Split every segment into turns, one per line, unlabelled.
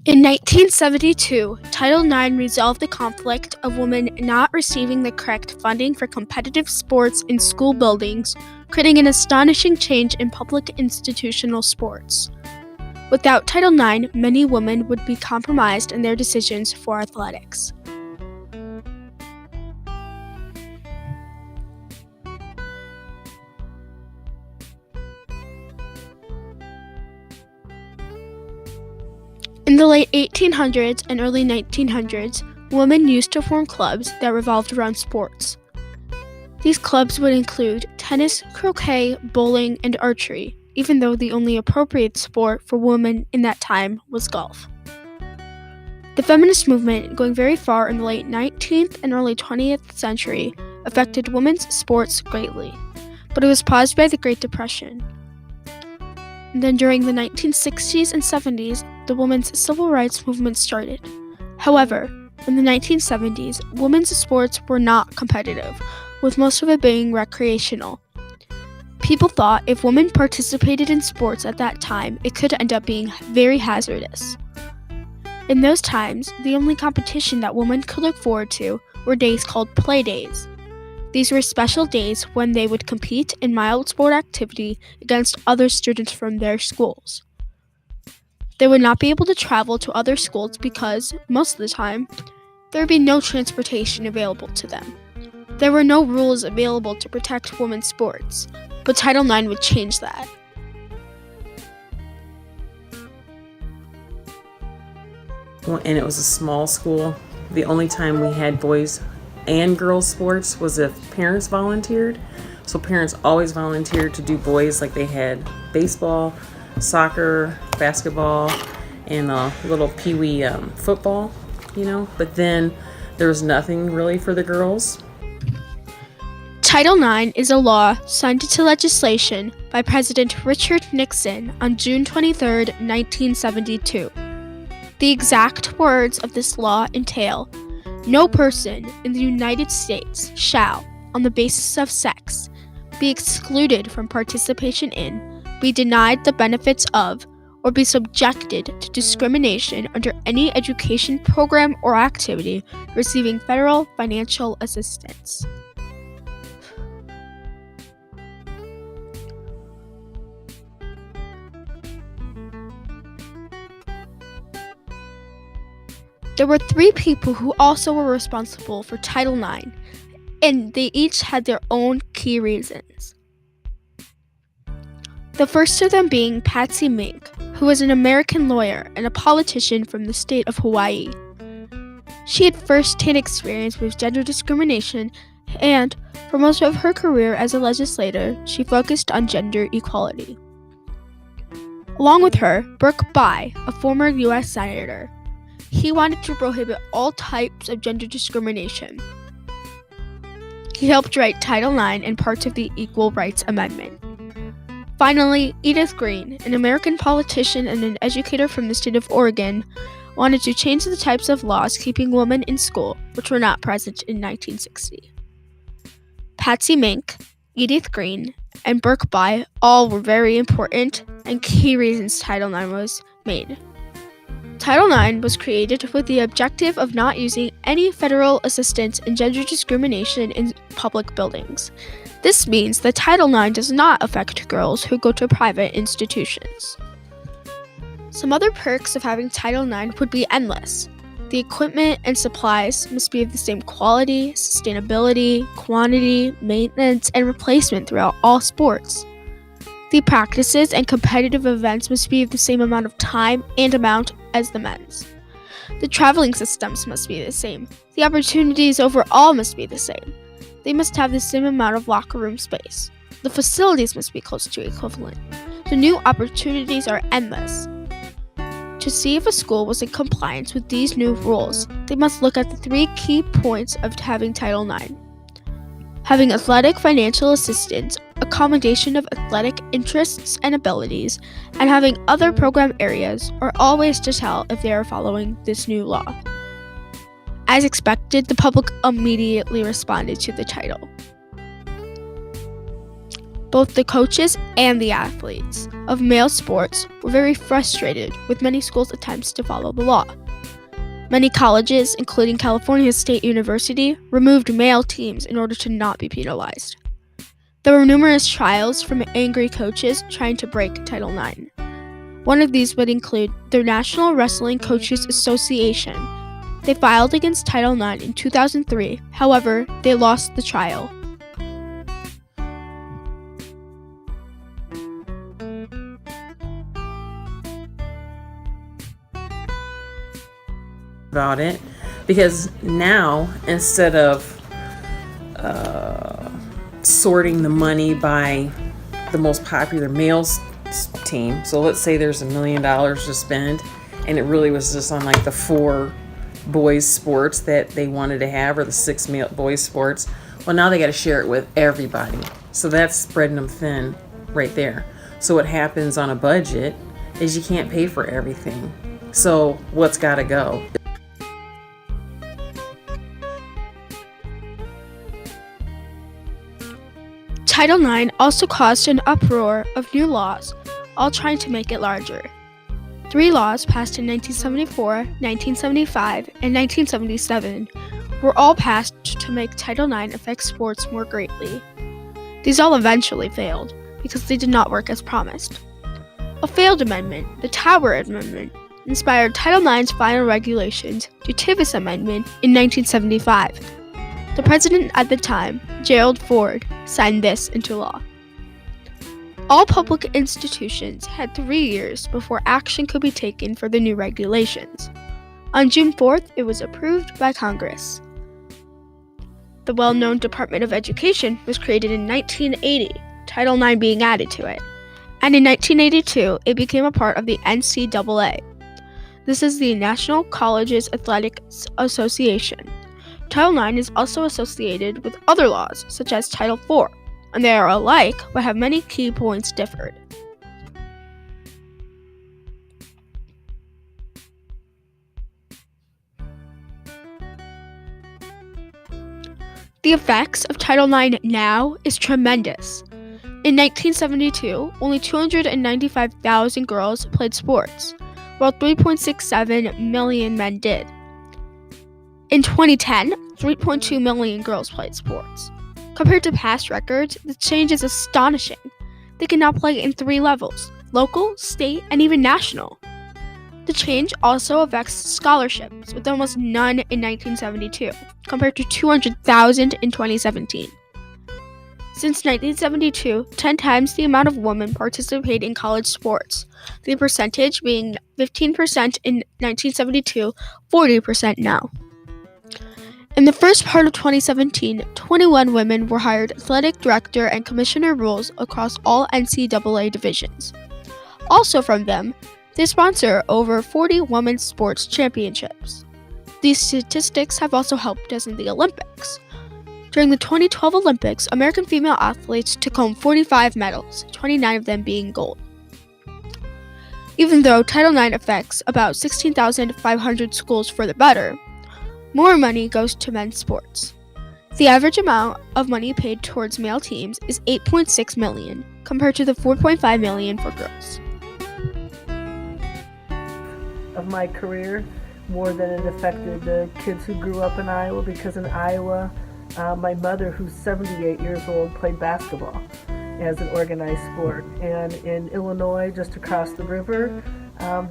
In 1972, Title IX resolved the conflict of women not receiving the correct funding for competitive sports in school buildings, creating an astonishing change in public institutional sports. Without Title IX, many women would be compromised in their decisions for athletics. In the late 1800s and early 1900s, women used to form clubs that revolved around sports. These clubs would include tennis, croquet, bowling, and archery, even though the only appropriate sport for women in that time was golf. The feminist movement, going very far in the late 19th and early 20th century, affected women's sports greatly, but it was paused by the Great Depression. And then during the 1960s and 70s, the women's civil rights movement started. However, in the 1970s, women's sports were not competitive, with most of it being recreational. People thought if women participated in sports at that time, it could end up being very hazardous. In those times, the only competition that women could look forward to were days called play days. These were special days when they would compete in mild sport activity against other students from their schools. They would not be able to travel to other schools because, most of the time, there would be no transportation available to them. There were no rules available to protect women's sports, but Title IX would change that.
And it was a small school. The only time we had boys and girls sports was if parents volunteered. So parents always volunteered to do boys, like they had baseball, soccer, basketball, and a little pee-wee football, But then there was nothing really for the girls.
Title IX is a law signed into legislation by President Richard Nixon on June 23, 1972. The exact words of this law entail, "No person in the United States shall, on the basis of sex, be excluded from participation in, be denied the benefits of, or be subjected to discrimination under any education program or activity receiving federal financial assistance." There were 3 people who also were responsible for Title IX, and they each had their own key reasons. The first of them being Patsy Mink, who was an American lawyer and a politician from the state of Hawaii. She had first-hand experience with gender discrimination, and for most of her career as a legislator, she focused on gender equality. Along with her, Burke Bai, a former U.S. Senator. He wanted to prohibit all types of gender discrimination. He helped write Title IX and parts of the Equal Rights Amendment. Finally, Edith Green, an American politician and an educator from the state of Oregon, wanted to change the types of laws keeping women in school, which were not present in 1960. Patsy Mink, Edith Green, and Burke Bai all were very important and key reasons Title IX was made. Title IX was created with the objective of not using any federal assistance in gender discrimination in public buildings. This means that Title IX does not affect girls who go to private institutions. Some other perks of having Title IX would be endless. The equipment and supplies must be of the same quality, sustainability, quantity, maintenance, and replacement throughout all sports. The practices and competitive events must be of the same amount of time and amount as the men's. The traveling systems must be the same. The opportunities overall must be the same. They must have the same amount of locker room space. The facilities must be close to equivalent. The new opportunities are endless. To see if a school was in compliance with these new rules, they must look at the 3 key points of having Title IX. Having athletic financial assistance, accommodation of athletic interests and abilities, and having other program areas are all ways to tell if they are following this new law. As expected, the public immediately responded to the title. Both the coaches and the athletes of male sports were very frustrated with many schools' attempts to follow the law. Many colleges, including California State University, removed male teams in order to not be penalized. There were numerous trials from angry coaches trying to break Title IX. One of these would include the National Wrestling Coaches Association. They filed against Title IX in 2003, however, they lost the trial.
About it, because now instead of sorting the money by the most popular male team, so let's say there's $1 million to spend and it really was just on like the 4 boys sports that they wanted to have, or the 6 male boys sports, well, now they got to share it with everybody, so that's spreading them thin right there. So what happens on a budget is you can't pay for everything, so what's got to go?
Title IX also caused an uproar of new laws, all trying to make it larger. 3 laws passed in 1974, 1975, and 1977 were all passed to make Title IX affect sports more greatly. These all eventually failed because they did not work as promised. A failed amendment, the Tower Amendment, inspired Title IX's final regulations, the Tivis Amendment, in 1975. The president at the time, Gerald Ford, signed this into law. All public institutions had 3 years before action could be taken for the new regulations. On June 4th, it was approved by Congress. The well-known Department of Education was created in 1980, Title IX being added to it. And in 1982, it became a part of the NCAA. This is the National Colleges Athletics Association. Title IX is also associated with other laws, such as Title IV, and they are alike but have many key points differed. The effects of Title IX now is tremendous. In 1972, only 295,000 girls played sports, while 3.67 million men did. In 2010, 3.2 million girls played sports. Compared to past records, the change is astonishing. They can now play in 3 levels: local, state, and even national. The change also affects scholarships, with almost none in 1972, compared to 200,000 in 2017. Since 1972, 10 times the amount of women participate in college sports, the percentage being 15% in 1972, 40% now. In the first part of 2017, 21 women were hired athletic director and commissioner roles across all NCAA divisions. Also from them, they sponsor over 40 women's sports championships. These statistics have also helped us in the Olympics. During the 2012 Olympics, American female athletes took home 45 medals, 29 of them being gold. Even though Title IX affects about 16,500 schools for the better, more money goes to men's sports. The average amount of money paid towards male teams is $8.6 million, compared to the $4.5 million for girls.
Of my career, more than it affected the kids who grew up in Iowa, because in Iowa, my mother, who's 78 years old, played basketball as an organized sport. And in Illinois, just across the river,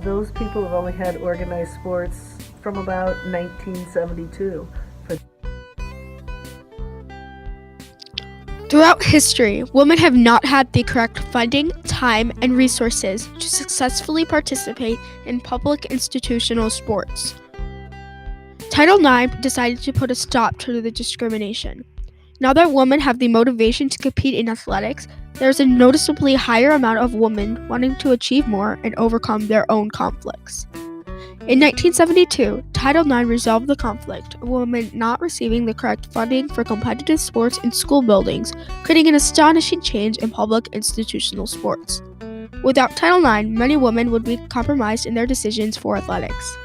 those people have only had organized sports from about 1972.
Throughout history, women have not had the correct funding, time, and resources to successfully participate in public institutional sports. Title IX decided to put a stop to the discrimination. Now that women have the motivation to compete in athletics, there is a noticeably higher amount of women wanting to achieve more and overcome their own conflicts. In 1972, Title IX resolved the conflict of women not receiving the correct funding for competitive sports in school buildings, creating an astonishing change in public institutional sports. Without Title IX, many women would be compromised in their decisions for athletics.